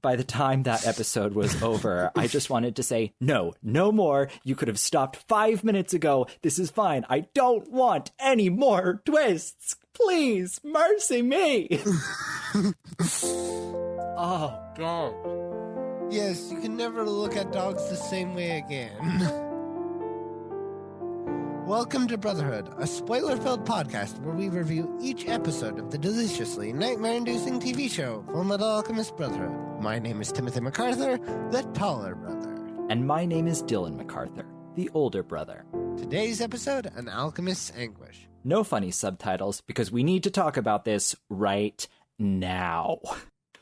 by the time that episode was over, I just wanted to say, no more. You could have stopped 5 minutes ago. This is fine. I don't want any more twists. Please, mercy me. Oh, God. Yes, you can never look at dogs the same way again. Welcome to Brotherhood, a spoiler-filled podcast where we review each episode of the deliciously nightmare-inducing TV show, Fullmetal Alchemist Brotherhood. My name is Timothy MacArthur, the taller brother. And my name is Dylan MacArthur, the older brother. Today's episode, An Alchemist's Anguish. No funny subtitles, because we need to talk about this right now.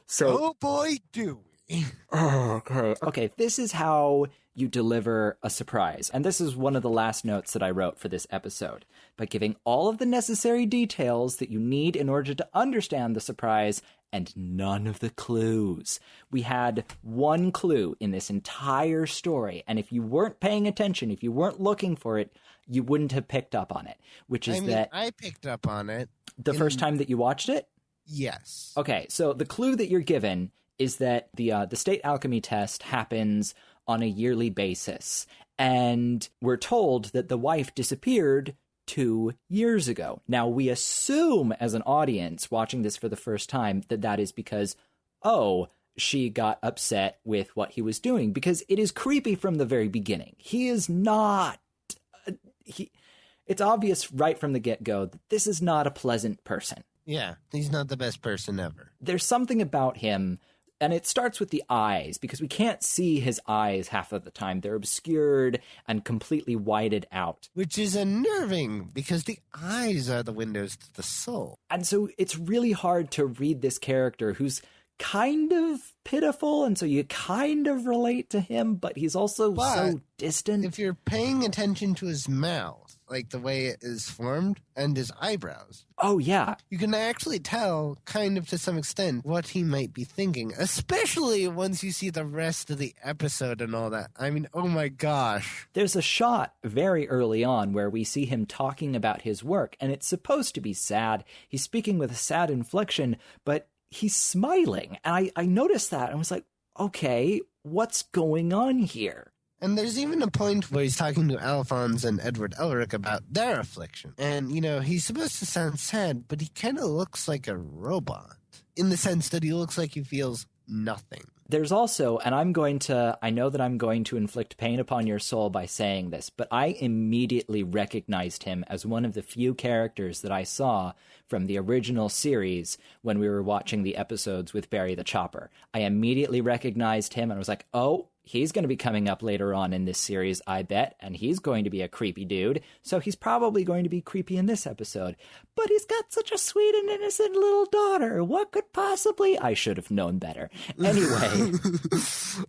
So, oh boy, do we. Okay, this is how you deliver a surprise. And this is one of the last notes that I wrote for this episode. By giving all of the necessary details that you need in order to understand the surprise and none of the clues. We had one clue in this entire story. And if you weren't paying attention, if you weren't looking for it, you wouldn't have picked up on it. Which is that I picked up on it. The first time that you watched it? Yes. Okay, so the clue that you're given is that the state alchemy test happens on a yearly basis. And we're told that the wife disappeared 2 years ago. Now, we assume as an audience watching this for the first time that that is because, she got upset with what he was doing. Because it is creepy from the very beginning. He is not... It's obvious right from the get-go that this is not a pleasant person. Yeah, he's not the best person ever. There's something about him... And it starts with the eyes, because we can't see his eyes half of the time. They're obscured and completely whited out. Which is unnerving, because the eyes are the windows to the soul. And so it's really hard to read this character who's kind of pitiful, and so you kind of relate to him, but he's also so distant. If you're paying attention to his mouth, like the way it is formed, and his eyebrows. Oh, yeah. You can actually tell, kind of to some extent, what he might be thinking, especially once you see the rest of the episode and all that. I mean, oh my gosh. There's a shot very early on where we see him talking about his work, and it's supposed to be sad. He's speaking with a sad inflection, but he's smiling. And I noticed that. I was like, okay, what's going on here? And there's even a point where he's talking to Alphonse and Edward Elric about their affliction. And, he's supposed to sound sad, but he kind of looks like a robot. In the sense that he looks like he feels nothing. There's also, and I know that I'm going to inflict pain upon your soul by saying this, but I immediately recognized him as one of the few characters that I saw from the original series when we were watching the episodes with Barry the Chopper. I immediately recognized him and I was like, oh, he's going to be coming up later on in this series, I bet, and he's going to be a creepy dude, so he's probably going to be creepy in this episode. But he's got such a sweet and innocent little daughter. What could possibly... I should have known better. Anyway.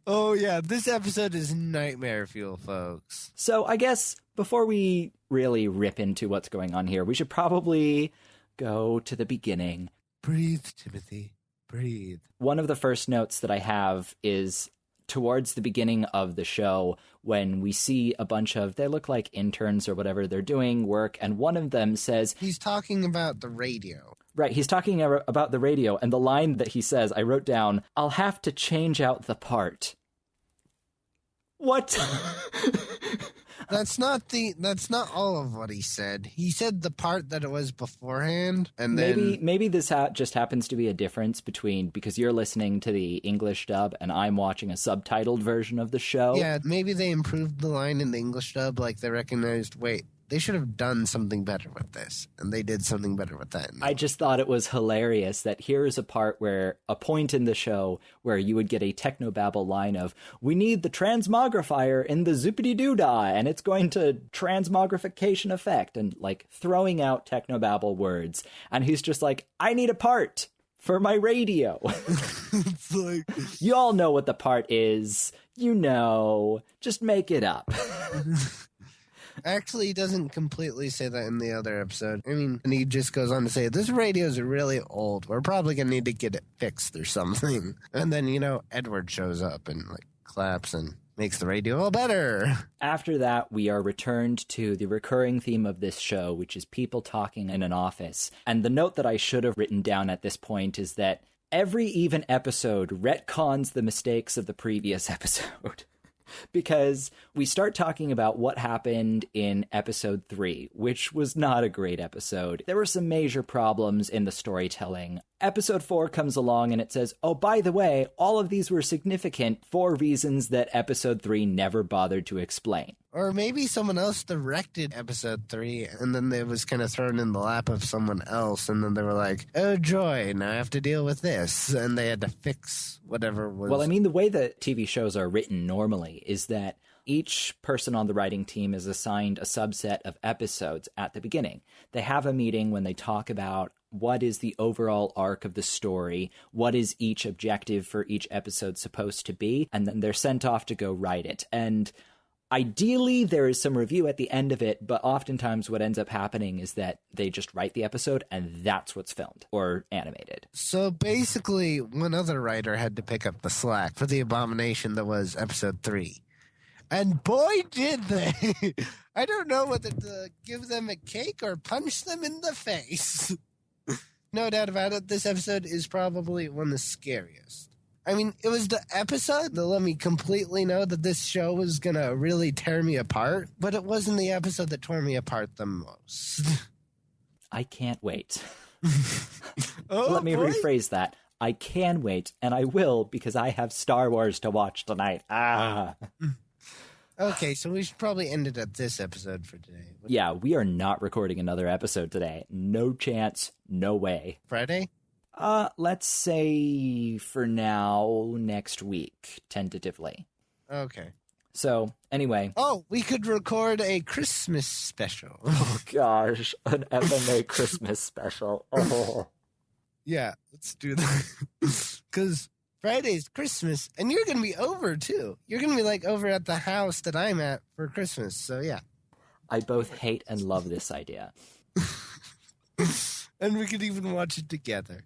Oh, yeah, this episode is nightmare fuel, folks. So I guess before we really rip into what's going on here, we should probably go to the beginning. Breathe, Timothy. Breathe. One of the first notes that I have is... towards the beginning of the show, when we see a bunch of, they look like interns or whatever, they're doing work, and one of them says... He's talking about the radio. Right, he's talking about the radio, and the line that he says, I wrote down, I'll have to change out the part. What? That's not all of what he said. He said the part that it was beforehand, and then... Maybe this just happens to be a difference between, because you're listening to the English dub and I'm watching a subtitled version of the show. Yeah, maybe they improved the line in the English dub, like they recognized, wait, they should have done something better with this, and they did something better with that. I just thought it was hilarious that here is a point in the show where you would get a technobabble line of, we need the transmogrifier in the zoopity-doo-dah, and it's going to transmogrification effect, and like throwing out technobabble words. And he's just like, I need a part for my radio. It's like... You all know what the part is. Just make it up. Actually, he doesn't completely say that in the other episode. I mean, and he just goes on to say, this radio's really old. We're probably going to need to get it fixed or something. And then, Edward shows up and, claps and makes the radio all better. After that, we are returned to the recurring theme of this show, which is people talking in an office. And the note that I should have written down at this point is that every even episode retcons the mistakes of the previous episode. Because we start talking about what happened in episode 3, which was not a great episode. There were some major problems in the storytelling. Episode 4 comes along and it says, oh, by the way, all of these were significant for reasons that episode 3 never bothered to explain. Or maybe someone else directed episode 3, and then it was kind of thrown in the lap of someone else, and then they were like, oh, joy, now I have to deal with this, and they had to fix whatever was... Well, I mean, the way that TV shows are written normally is that each person on the writing team is assigned a subset of episodes at the beginning. They have a meeting when they talk about what is the overall arc of the story, what is each objective for each episode supposed to be, and then they're sent off to go write it. And ideally, there is some review at the end of it, but oftentimes what ends up happening is that they just write the episode and that's what's filmed or animated. So basically, one other writer had to pick up the slack for the abomination that was episode 3. And boy, did they! I don't know whether to give them a cake or punch them in the face. No doubt about it, this episode is probably one of the scariest. I mean, it was the episode that let me completely know that this show was going to really tear me apart, but it wasn't the episode that tore me apart the most. I can't wait. Oh, Let me boy. rephrase that. I can wait, and I will because I have Star Wars to watch tonight. Okay, so we should probably end it at this episode for today. Yeah, we are not recording another episode today. No chance, no way. Friday? Let's say for now, next week, tentatively. Okay. So, anyway. Oh, we could record a Christmas special. Oh, gosh. An FMA Christmas special. Oh. Yeah, let's do that. Because Friday's Christmas, and you're going to be over, too. You're going to be, like, over at the house that I'm at for Christmas, so yeah. I both hate and love this idea. And we could even watch it together.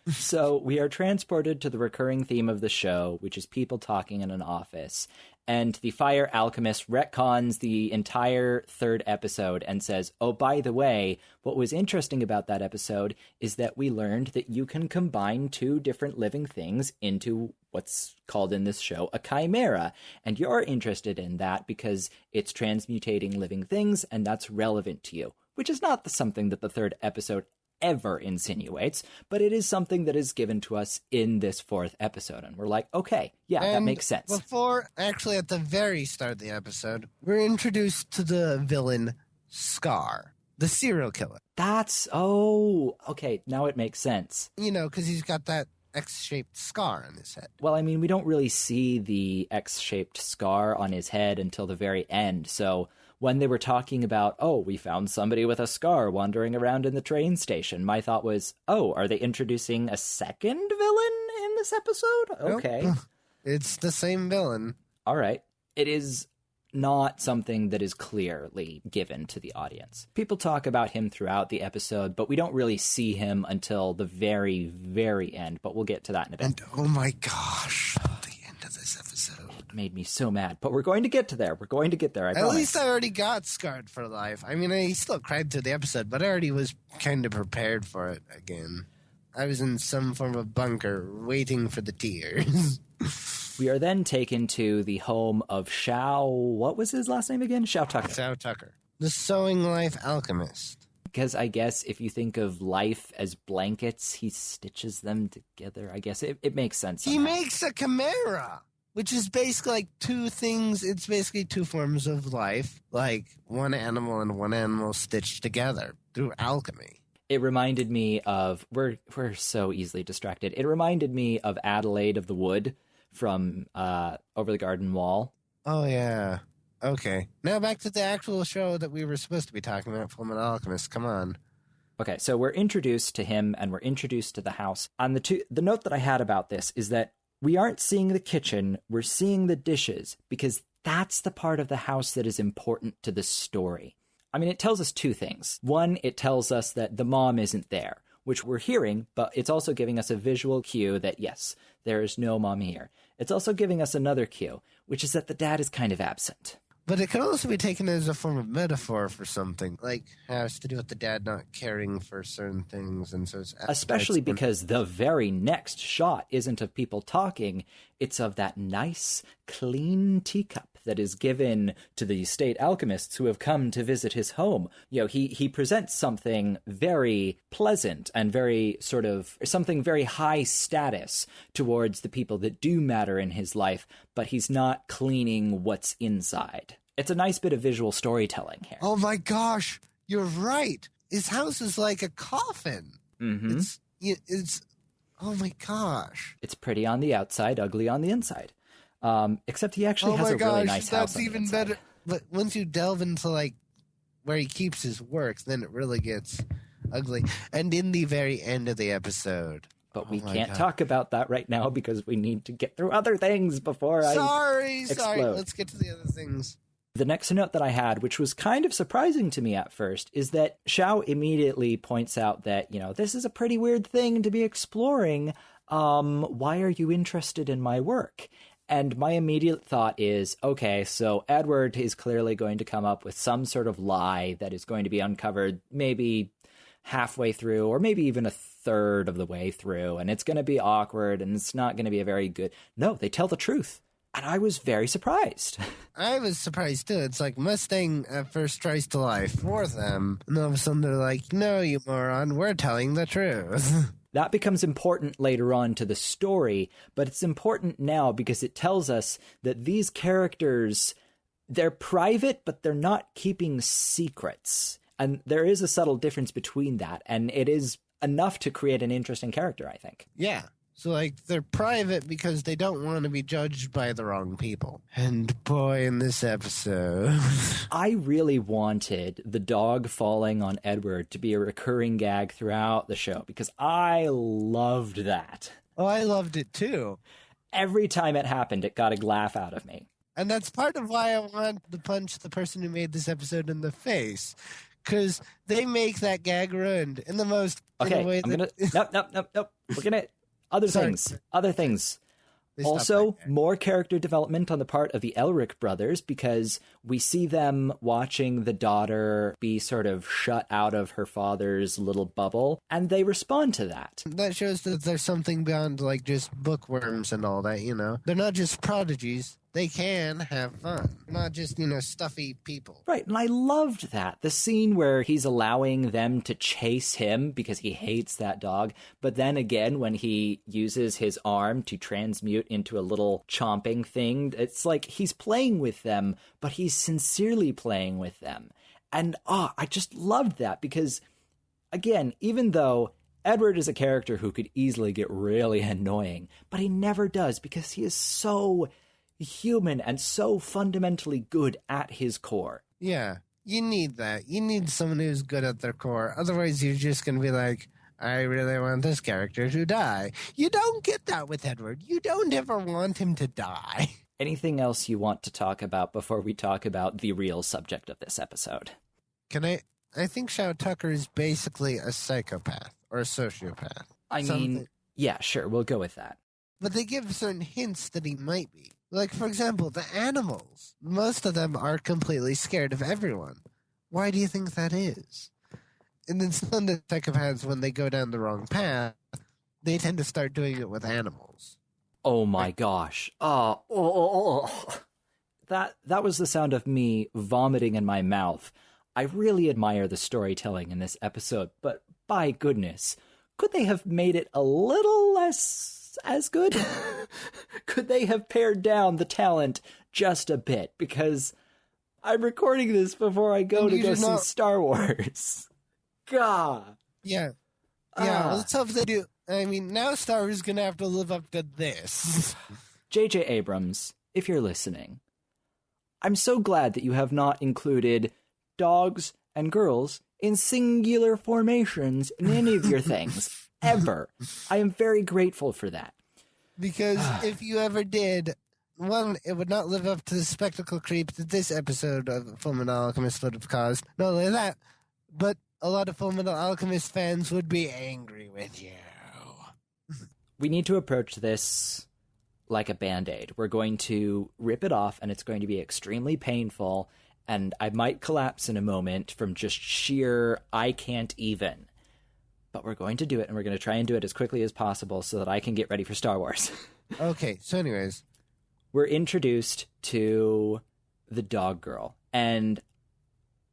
So we are transported to the recurring theme of the show, which is people talking in an office. And the fire alchemist retcons the entire third episode and says, oh, by the way, what was interesting about that episode is that we learned that you can combine two different living things into what's called in this show a chimera. And you're interested in that because it's transmutating living things, and that's relevant to you, which is not something that the third episode ever insinuates, but it is something that is given to us in this fourth episode. And we're like, okay, yeah, that makes sense. Before, actually at the very start of the episode, we're introduced to the villain Scar, the serial killer. Okay, now it makes sense. You know, because he's got that X-shaped scar on his head. Well, I mean, we don't really see the X-shaped scar on his head until the very end, so when they were talking about, oh, we found somebody with a scar wandering around in the train station, my thought was, oh, are they introducing a second villain in this episode? Okay. Nope. It's the same villain. All right. It is not something that is clearly given to the audience. People talk about him throughout the episode, but we don't really see him until the very, very end, but we'll get to that in a bit. And oh my gosh, the end of this episode. It made me so mad, but we're going to get to there. We're going to get there, I promise. At least I already got scarred for life. I mean, I still cried through the episode, but I already was kind of prepared for it again. I was in some form of bunker waiting for the tears. We are then taken to the home of Shao... What was his last name again? Shao Tucker. Shao Tucker. The sewing life alchemist. Because I guess if you think of life as blankets, he stitches them together. I guess it makes sense. He makes a chimera, which is basically like two things. It's basically two forms of life, like one animal and one animal stitched together through alchemy. It reminded me of... We're so easily distracted. It reminded me of Adelaide of the Wood from Over the Garden Wall. Oh, yeah. Okay. Now back to the actual show that we were supposed to be talking about, Fullmetal Alchemist. Come on. Okay, so we're introduced to him and we're introduced to the house. On the note that I had about this is that we aren't seeing the kitchen, we're seeing the dishes, because that's the part of the house that is important to the story. I mean, it tells us two things. One, it tells us that the mom isn't there, which we're hearing, but it's also giving us a visual cue that, yes, there is no mom here. It's also giving us another cue, which is that the dad is kind of absent. But it could also be taken as a form of metaphor for something, like has to do with the dad not caring for certain things, and so it's Especially because the very next shot isn't of people talking, it's of that nice, clean teacup that is given to the state alchemists who have come to visit his home. You know, he presents something very pleasant and very sort of something very high status towards the people that do matter in his life, but he's not cleaning what's inside. It's a nice bit of visual storytelling here. Oh my gosh, you're right. His house is like a coffin. Mm-hmm. It's oh my gosh. It's pretty on the outside, ugly on the inside. Except he actually has a really nice house. That's even better. But once you delve into like where he keeps his works, then it really gets ugly. And in the very end of the episode. But we can't talk about that right now because we need to get through other things before Sorry. explode. Let's get to the other things. The next note that I had, which was kind of surprising to me at first, is that Shao immediately points out that, you know, this is a pretty weird thing to be exploring. Why are you interested in my work? And my immediate thought is, okay, so Edward is clearly going to come up with some sort of lie that is going to be uncovered maybe halfway through or maybe even a third of the way through, and it's going to be awkward and it's not going to be a very good... No, they tell the truth. And I was very surprised. I was surprised too. It's like Mustang at first tries to lie for them, and all of a sudden they're like, no, you moron, we're telling the truth. That becomes important later on to the story, but it's important now because it tells us that these characters, they're private, but they're not keeping secrets. And there is a subtle difference between that, and it is enough to create an interesting character, I think. Yeah. So, like, they're private because they don't want to be judged by the wrong people. And boy, in this episode... I really wanted the dog falling on Edward to be a recurring gag throughout the show because I loved that. Oh, I loved it too. Every time it happened, it got a laugh out of me. And that's part of why I want to punch the person who made this episode in the face. Because they make that gag ruined in the most... Okay, in a way Nope. We're gonna... Other things. Also, more character development on the part of the Elric brothers because we see them watching the daughter be sort of shut out of her father's little bubble, and they respond to that. That shows that there's something beyond, like, just bookworms and all that, you know? They're not just prodigies. They can have fun. Not just, you know, stuffy people. Right, and I loved that. The scene where he's allowing them to chase him because he hates that dog, but then again, when he uses his arm to transmute into a little chomping thing, it's like he's playing with them, but he's sincerely playing with them. And, I just loved that because, again, even though Edward is a character who could easily get really annoying, but he never does because he is so human and so fundamentally good at his core. Yeah, you need that. You need someone who's good at their core. Otherwise, you're just going to be like, I really want this character to die. You don't get that with Edward. You don't ever want him to die. Anything else you want to talk about before we talk about the real subject of this episode? I think Shao Tucker is basically a psychopath or a sociopath. I mean, yeah, sure, we'll go with that. But they give certain hints that he might be. Like, for example, the animals. Most of them are completely scared of everyone. Why do you think that is? And then some of the psychopaths, when they go down the wrong path, they tend to start doing it with animals. Oh my gosh. That was the sound of me vomiting in my mouth. I really admire the storytelling in this episode, but by goodness, could they have made it a little less as good? Could they have pared down the talent just a bit? Because I'm recording this before I go to go see Star Wars. God. Yeah. Well, let's hope they do. I mean, now Star Wars is going to have to live up to this. J.J. Abrams, if you're listening, I'm so glad that you have not included dogs and girls in singular formations in any of your things. Ever. I am very grateful for that. Because if you ever did, one, it would not live up to the spectacle creep that this episode of Fullmetal Alchemist would have caused. Not only that, but a lot of Fullmetal Alchemist fans would be angry with you. We need to approach this like a Band-Aid. We're going to rip it off, and it's going to be extremely painful, and I might collapse in a moment from just sheer I can't even. But we're going to do it, and we're going to try and do it as quickly as possible so that I can get ready for Star Wars. Okay, so anyways. We're introduced to the dog girl, and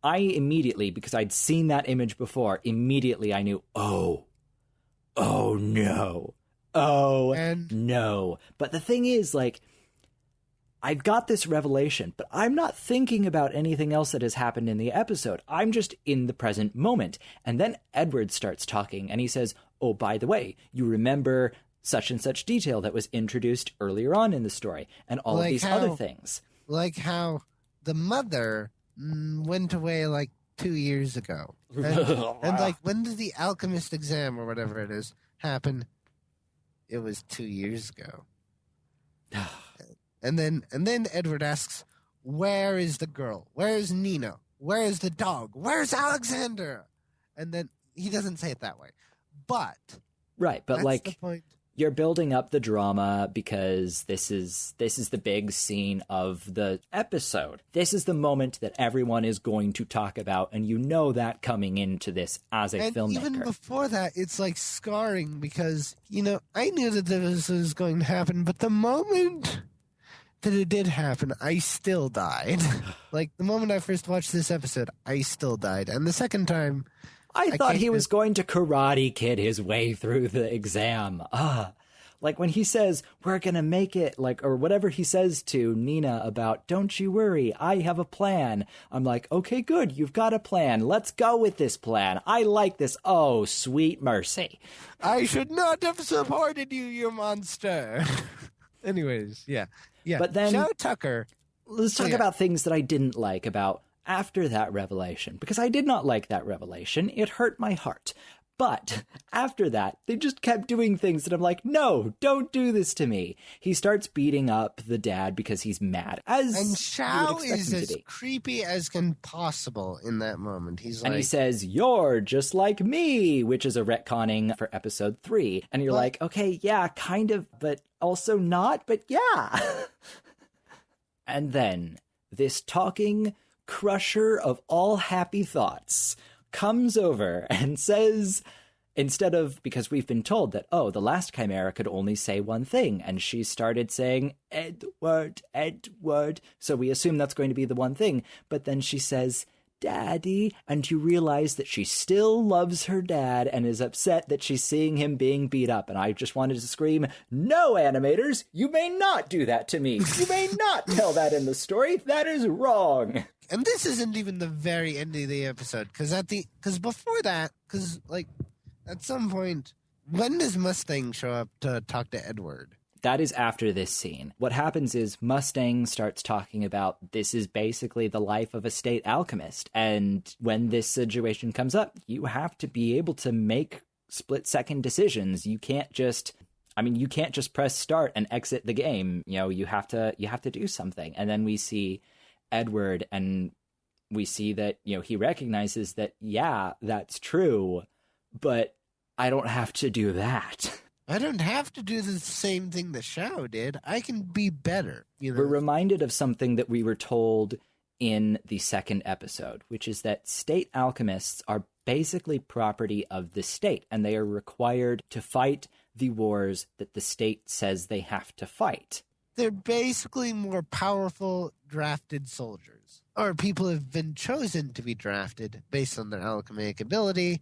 I immediately, because I'd seen that image before, immediately I knew, oh no. No. But the thing is, like, I've got this revelation, but I'm not thinking about anything else that has happened in the episode. I'm just in the present moment. And then Edward starts talking, and he says, oh, by the way, you remember such and such detail that was introduced earlier on in the story, and all of these other things. Like how the mother went away like 2 years ago. And like, when did the alchemist exam or whatever it is happen? It was 2 years ago. And then Edward asks, where is the girl? Where is Nina? Where is the dog? Where's Alexander? And then he doesn't say it that way. But right, but that's like the point. You're building up the drama because this is the big scene of the episode. This is the moment that everyone is going to talk about, and you know that coming into this as a filmmaker. Even before that, it's like scarring because, I knew that this was going to happen, but the moment that it did happen, I still died. Like, the moment I first watched this episode, I still died. And the second time, I thought he was going to Karate Kid his way through the exam. Like when he says, we're going to make it, like, or whatever he says to Nina about, don't you worry, I have a plan. I'm like, okay, good, you've got a plan. Let's go with this plan. I like this. Oh, sweet mercy. I should not have supported you, you monster. Anyways, yeah. But then, Joe Tucker. Let's talk about things that I didn't like about after that revelation, because I did not like that revelation. It hurt my heart. But after that, they just kept doing things that I'm like, no, don't do this to me. He starts beating up the dad because he's mad. And Shao is as creepy as can possible in that moment. And he says, you're just like me, which is a retconning for episode 3. And you're like, okay, yeah, kind of, but also not, but yeah. And then this talking crusher of all happy thoughts comes over and says, instead of, because we've been told that, oh, the last Chimera could only say one thing, and she started saying, Edward, Edward, so we assume that's going to be the one thing, but then she says, Daddy, and you realize that she still loves her dad and is upset that she's seeing him being beat up, and I just wanted to scream, no, animators, you may not do that to me. You may not tell that in the story. That is wrong. And this isn't even the very end of the episode, because before that, like, at some point, when does Mustang show up to talk to Edward? That is after this scene. What happens is Mustang starts talking about this is basically the life of a state alchemist, and when this situation comes up, you have to be able to make split-second decisions. You can't just press start and exit the game. You have to do something. And then we see Edward, and we see that, he recognizes that, yeah, that's true, but I don't have to do that. I don't have to do the same thing that Shao did. I can be better. We're reminded of something that we were told in the second episode, which is that state alchemists are basically property of the state, and they are required to fight the wars that the state says they have to fight. They're basically more powerful drafted soldiers, or people have been chosen to be drafted based on their alchemic ability.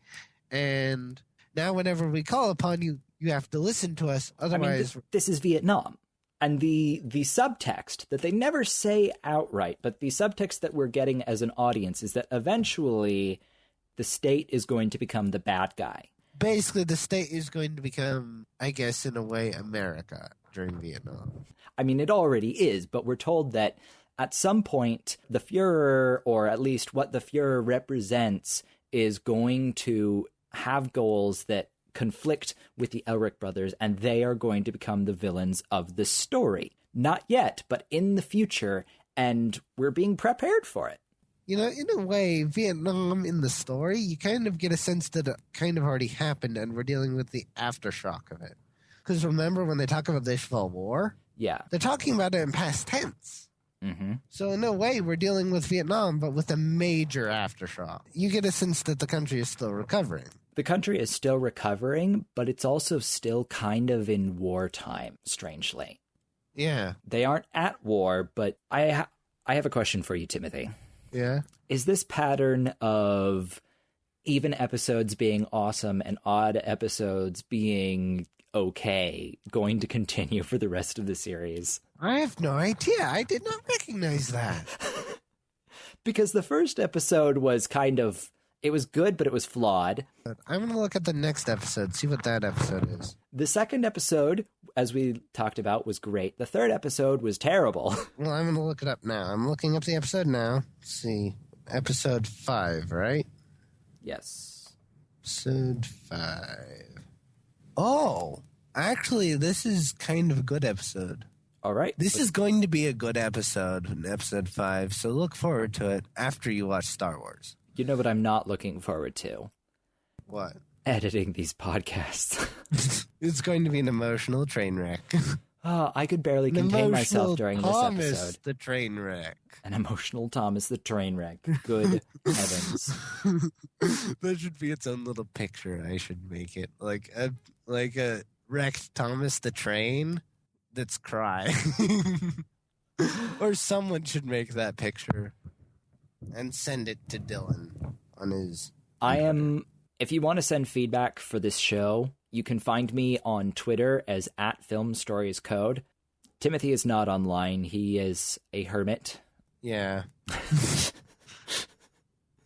And now whenever we call upon you, you have to listen to us. Otherwise, this is Vietnam. And the subtext that they never say outright, but the subtext that we're getting as an audience is that eventually the state is going to become the bad guy. Basically, the state is going to become, I guess, in a way, America during Vietnam. It already is, but we're told that at some point, the Fuhrer, or at least what the Fuhrer represents, is going to have goals that conflict with the Elric brothers, and they are going to become the villains of the story. Not yet, but in the future, and we're being prepared for it. In a way, Vietnam in the story, you kind of get a sense that it kind of already happened, and we're dealing with the aftershock of it. Because remember when they talk about the Ishval War? Yeah. They're talking about it in past tense. Mm-hmm. So in a way, we're dealing with Vietnam, but with a major aftershock. You get a sense that the country is still recovering. The country is still recovering, but it's also still kind of in wartime, strangely. Yeah. They aren't at war, but I have a question for you, Timothy. Yeah. Is this pattern of even episodes being awesome and odd episodes being okay going to continue for the rest of the series? I have no idea. I did not recognize that. Because the first episode was kind of, it was good, but it was flawed. I'm going to look at the next episode, see what that episode is. The second episode, as we talked about, was great. The third episode was terrible. Well, I'm going to look it up now. I'm looking up the episode now. Let's see. Episode 5, right? Yes. Episode 5. Oh, actually, this is kind of a good episode. All right. This is going to be a good episode, in episode 5, so look forward to it after you watch Star Wars. You know what I'm not looking forward to? What? Editing these podcasts. It's going to be an emotional train wreck. Oh, I could barely contain myself during Thomas, this episode. the train wreck. An emotional Thomas the train wreck. Good heavens. That should be its own little picture. I should make it like a wrecked Thomas the train that's crying. Or someone should make that picture and send it to Dylan on his. If you want to send feedback for this show, you can find me on Twitter as @FilmStoriesCode. Timothy is not online. He is a hermit. Yeah.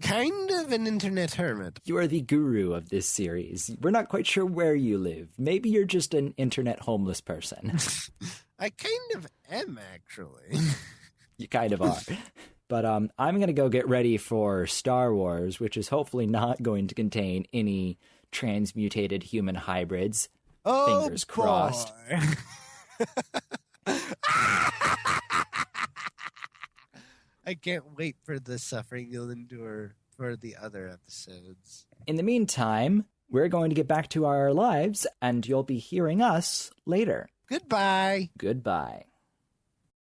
Kind of an internet hermit. You are the guru of this series. We're not quite sure where you live. Maybe you're just an internet homeless person. I kind of am, actually. You kind of are. But I'm going to go get ready for Star Wars, which is hopefully not going to contain any transmutated human hybrids. Oh, Fingers crossed. I can't wait for the suffering you'll endure for the other episodes. In the meantime, we're going to get back to our lives, and you'll be hearing us later. Goodbye. Goodbye.